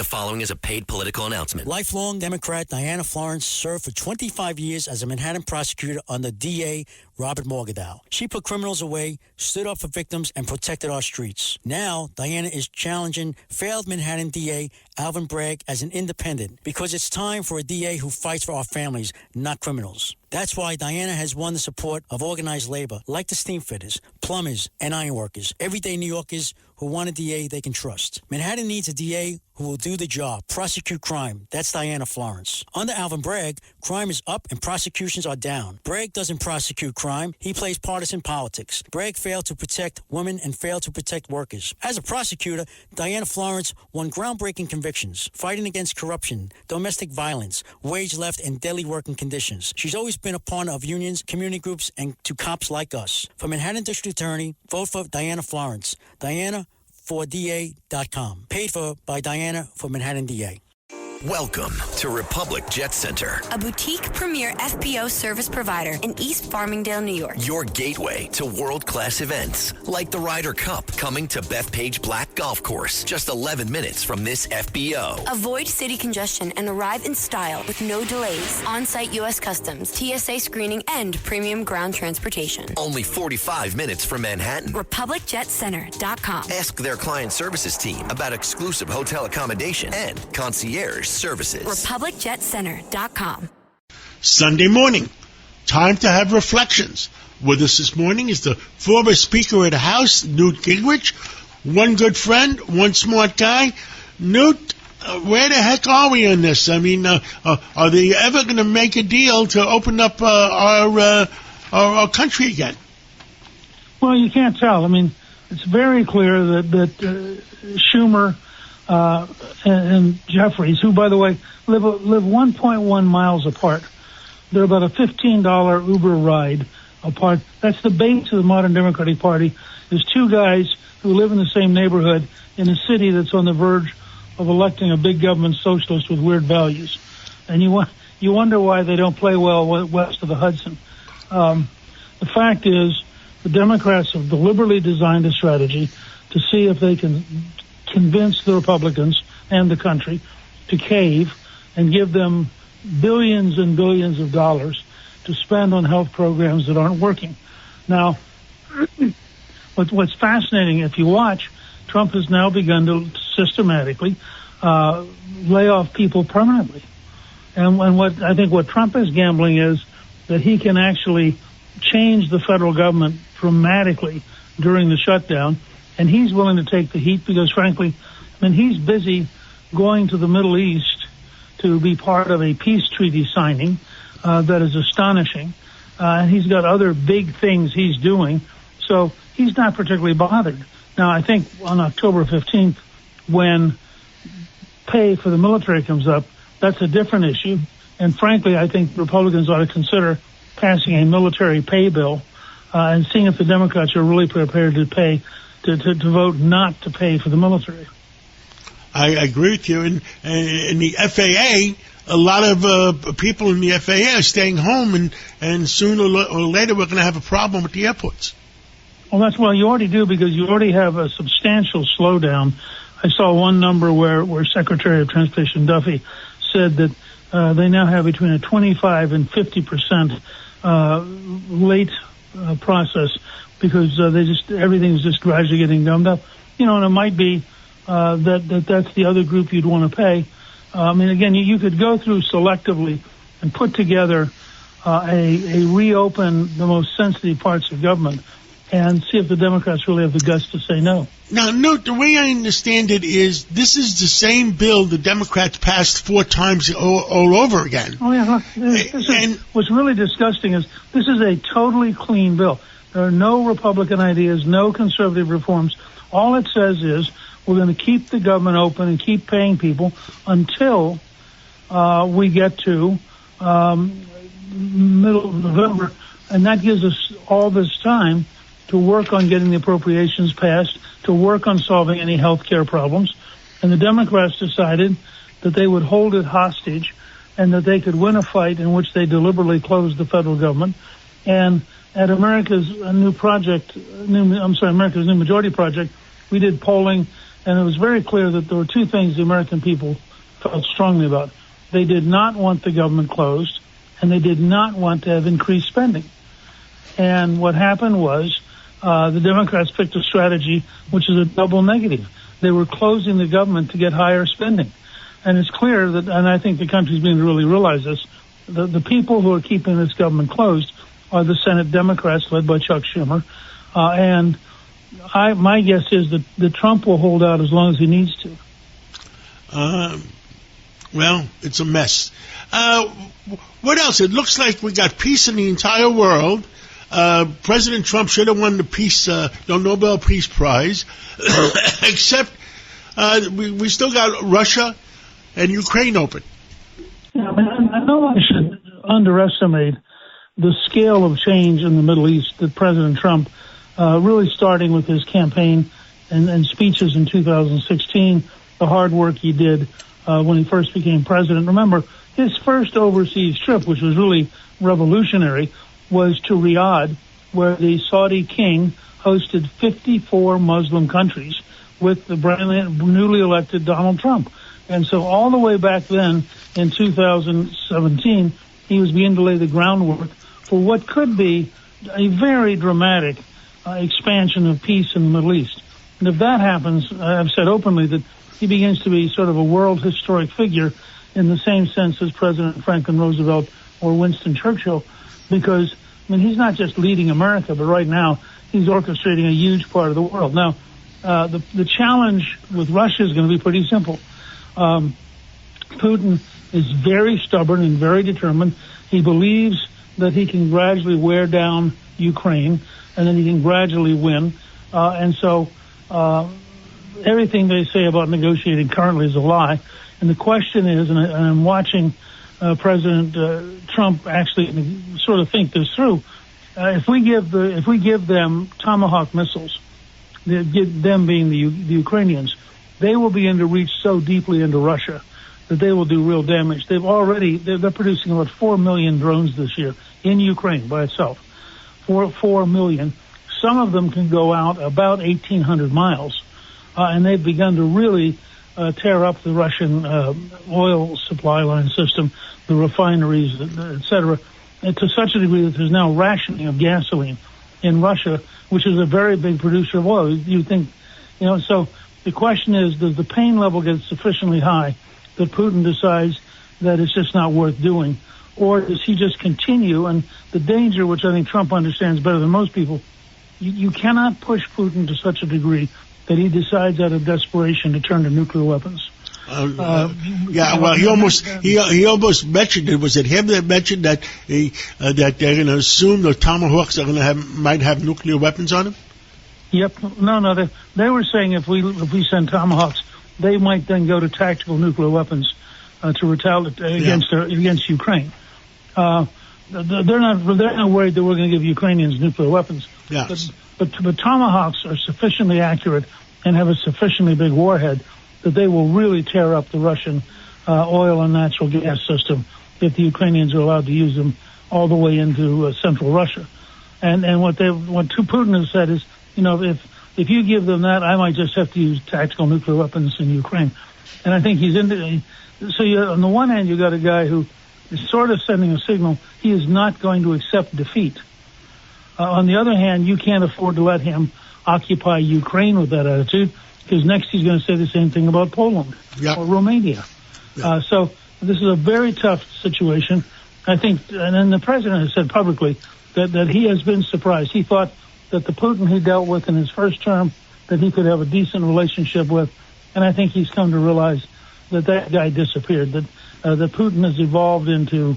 The following is a paid political announcement. Lifelong Democrat Diana Florence served for 25 years as a Manhattan prosecutor under DA Robert Morgenthau. She put criminals away, stood up for victims, and protected our streets. Now, Diana is challenging failed Manhattan DA Alvin Bragg as an independent because it's time for a DA who fights for our families, not criminals. That's why Diana has won the support of organized labor like the steam fitters, plumbers, and ironworkers, everyday New Yorkers who want a DA they can trust. Manhattan needs a DA who will do the job, prosecute crime. That's Diana Florence. Under Alvin Bragg, crime is up and prosecutions are down. Bragg doesn't prosecute crime. He plays partisan politics. Bragg failed to protect women and failed to protect workers. As a prosecutor, Diana Florence won groundbreaking convictions, fighting against corruption, domestic violence, wage theft, and daily working conditions. She's always been a partner of unions, community groups, and to cops like us. For Manhattan District Attorney, vote for Diana Florence. Diana4DA.com. Paid for by Diana for Manhattan DA. Welcome to Republic Jet Center, a boutique premier FBO service provider in East Farmingdale, New York. Your gateway to world-class events like the Ryder Cup coming to Bethpage Black Golf Course, just 11 minutes from this FBO. Avoid city congestion and arrive in style with no delays. On-site U.S. Customs, TSA screening, and premium ground transportation. Only 45 minutes from Manhattan. RepublicJetCenter.com. Ask their client services team about exclusive hotel accommodation and concierge services. RepublicJetCenter.com. Sunday morning, time to have reflections. With us this morning is the former Speaker of the House, Newt Gingrich, one good friend, one smart guy. Newt, where the heck are we on this? I mean, are they ever going to make a deal to open up our country again? Well, you can't tell. I mean, it's very clear that Schumer and Jeffries, who, by the way, live 1.1 miles apart. They're about a $15 Uber ride apart. That's the base of the modern Democratic Party, is two guys who live in the same neighborhood in a city that's on the verge of electing a big government socialist with weird values. And you wonder why they don't play well west of the Hudson. The fact is, the Democrats have deliberately designed a strategy to see if they can convince the Republicans and the country to cave and give them billions and billions of dollars to spend on health programs that aren't working. Now, what's fascinating, if you watch, Trump has now begun to systematically lay off people permanently. And what I think what Trump is gambling is that he can actually change the federal government dramatically during the shutdown. And he's willing to take the heat because, frankly, I mean, he's busy going to the Middle East to be part of a peace treaty signing that is astonishing. And he's got other big things he's doing. So he's not particularly bothered. Now, I think on October 15th, when pay for the military comes up, that's a different issue. And frankly, I think Republicans ought to consider passing a military pay bill and seeing if the Democrats are really prepared to pay to vote not to pay for the military. I agree with you. In the FAA, a lot of people in the FAA are staying home, and sooner or later we're going to have a problem with the airports. Well, you already do, because you already have a substantial slowdown. I saw one number where Secretary of Transportation Duffy said that they now have between a 25 and 50% late process, because everything's just gradually getting gummed up. You know, and it might be that's the other group you'd want to pay. I mean, again, you could go through selectively and put together a reopen the most sensitive parts of government and see if the Democrats really have the guts to say no. Now, Newt, the way I understand it is this is the same bill the Democrats passed 4 times all over again. Oh, yeah. What's really disgusting is this is a totally clean bill. There are no Republican ideas, no conservative reforms. All it says is we're going to keep the government open and keep paying people until we get to middle of November. And that gives us all this time to work on getting the appropriations passed, to work on solving any health care problems. And the Democrats decided that they would hold it hostage and that they could win a fight in which they deliberately closed the federal government. And at America's New Majority Project, we did polling, And it was very clear that there were two things the American people felt strongly about. They did not want the government closed, and they did not want to have increased spending. And what happened was the Democrats picked a strategy which is a double negative. They were closing the government to get higher spending. And it's clear that, and I think the country's beginning to really realize this, the people who are keeping this government closed are the Senate Democrats led by Chuck Schumer. And my guess is that Trump will hold out as long as he needs to. Well, it's a mess. What else? It looks like we got peace in the entire world. President Trump should have won the Nobel Peace Prize, except we still got Russia and Ukraine open. Yeah, I know I should underestimate the scale of change in the Middle East that President Trump, really starting with his campaign and speeches in 2016, the hard work he did when he first became president. Remember, his first overseas trip, which was really revolutionary, was to Riyadh, where the Saudi king hosted 54 Muslim countries with the newly elected Donald Trump. And so all the way back then in 2017, he was beginning to lay the groundwork for what could be a very dramatic expansion of peace in the Middle East. And if that happens, I've said openly that he begins to be sort of a world historic figure in the same sense as President Franklin Roosevelt or Winston Churchill, because, I mean, he's not just leading America, but right now he's orchestrating a huge part of the world. Now, the challenge with Russia is going to be pretty simple. Putin is very stubborn and very determined. He believes that he can gradually wear down Ukraine and then he can gradually win. And so everything they say about negotiating currently is a lie. And the question is, and I'm watching President Trump actually sort of think this through. If we give them Tomahawk missiles, them being the Ukrainians, they will begin to reach so deeply into Russia that they will do real damage. They're producing about 4 million drones this year in Ukraine by itself. 4 million. Some of them can go out about 1,800 miles, and they've begun to really tear up the Russian oil supply line system, the refineries, et cetera, and to such a degree that there's now rationing of gasoline in Russia, which is a very big producer of oil. You think, so the question is, does the pain level get sufficiently high that Putin decides that it's just not worth doing? Or does he just continue? And the danger, which I think Trump understands better than most people, you cannot push Putin to such a degree that he decides out of desperation to turn to nuclear weapons. Well, he almost mentioned it. Was it him that mentioned that that they're going to assume the Tomahawks are going to might have nuclear weapons on them? Yep. No. They were saying if we send Tomahawks, they might then go to tactical nuclear weapons to retaliate against Ukraine. They're not worried that we're going to give Ukrainians nuclear weapons. Yes. But Tomahawks are sufficiently accurate and have a sufficiently big warhead that they will really tear up the Russian oil and natural gas system if the Ukrainians are allowed to use them all the way into central Russia. And what Putin has said is, if you give them that, I might just have to use tactical nuclear weapons in Ukraine. And I think he's into. So on the one hand, you got a guy who is sort of sending a signal he is not going to accept defeat. On the other hand, you can't afford to let him occupy Ukraine with that attitude, because next he's going to say the same thing about Poland or Romania. So this is a very tough situation. I think, and then the president has said publicly that he has been surprised. He thought that the Putin he dealt with in his first term, that he could have a decent relationship with, and I think he's come to realize that guy disappeared, that Putin has evolved into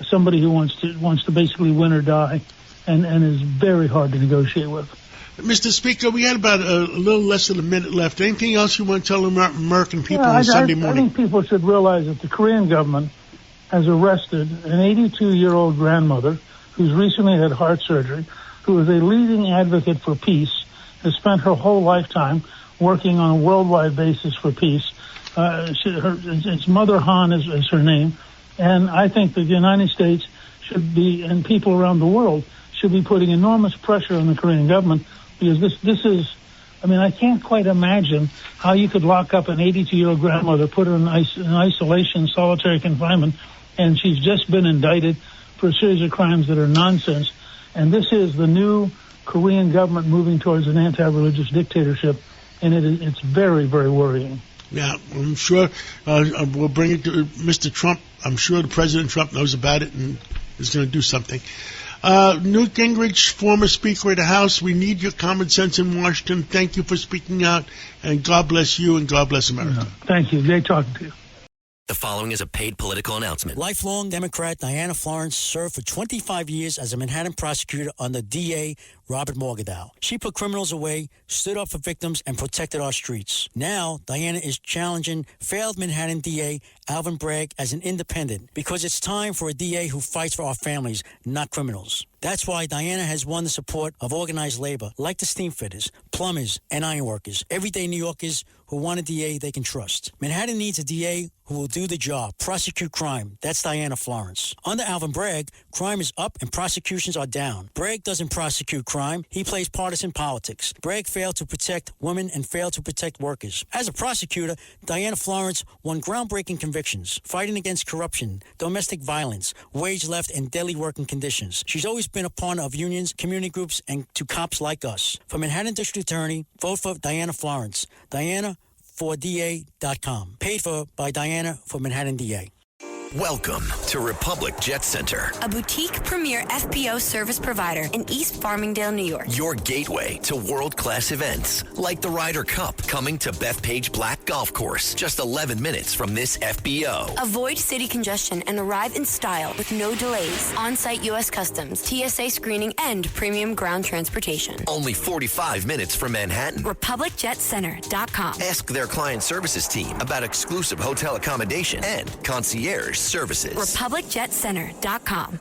somebody who wants to basically win or die, and is very hard to negotiate with. Mr. Speaker, we had about a little less than a minute left. Anything else you want to tell American people on Sunday morning? I think people should realize that the Korean government has arrested an 82-year-old grandmother who's recently had heart surgery, who is a leading advocate for peace, has spent her whole lifetime working on a worldwide basis for peace. It's Mother Han is her name. And I think that the United States should be, and people around the world, should be putting enormous pressure on the Korean government, because this is I mean, I can't quite imagine how you could lock up an 82-year-old grandmother, put her in isolation, solitary confinement, and she's just been indicted for a series of crimes that are nonsense. And this is the new Korean government moving towards an anti-religious dictatorship, and it's very, very worrying. Yeah, I'm sure we'll bring it to Mr. Trump. I'm sure the President Trump knows about it and is going to do something. Newt Gingrich, former Speaker of the House, we need your common sense in Washington. Thank you for speaking out, and God bless you and God bless America. Thank you. Great talking to you. The following is a paid political announcement. Lifelong Democrat Diana Florence served for 25 years as a Manhattan prosecutor under DA Robert Morgenthau. She put criminals away, stood up for victims, and protected our streets. Now, Diana is challenging failed Manhattan DA Alvin Bragg as an independent because it's time for a DA who fights for our families, not criminals. That's why Diana has won the support of organized labor like the steamfitters, plumbers, and ironworkers, everyday New Yorkers who want a DA they can trust. Manhattan needs a DA who will do the job, prosecute crime. That's Diana Florence. Under Alvin Bragg, crime is up and prosecutions are down. Bragg doesn't prosecute crime. He plays partisan politics. Bragg failed to protect women and failed to protect workers. As a prosecutor, Diana Florence won groundbreaking convictions, fighting against corruption, domestic violence, wage theft, and deadly working conditions. She's always been a partner of unions, community groups, and to cops like us. For Manhattan District Attorney, vote for Diana Florence. Diana4DA.com. Paid for by Diana for Manhattan DA. Welcome to Republic Jet Center, A boutique premier FBO service provider in East Farmingdale, New York. your gateway to world-class events like the Ryder Cup, coming to Bethpage Black Golf Course, just 11 minutes from this FBO. Avoid city congestion and arrive in style with no delays. On-site U.S. Customs, TSA screening, and premium ground transportation. Only 45 minutes from Manhattan. RepublicJetCenter.com. Ask their client services team about exclusive hotel accommodation and concierge services. RepublicJetCenter.com.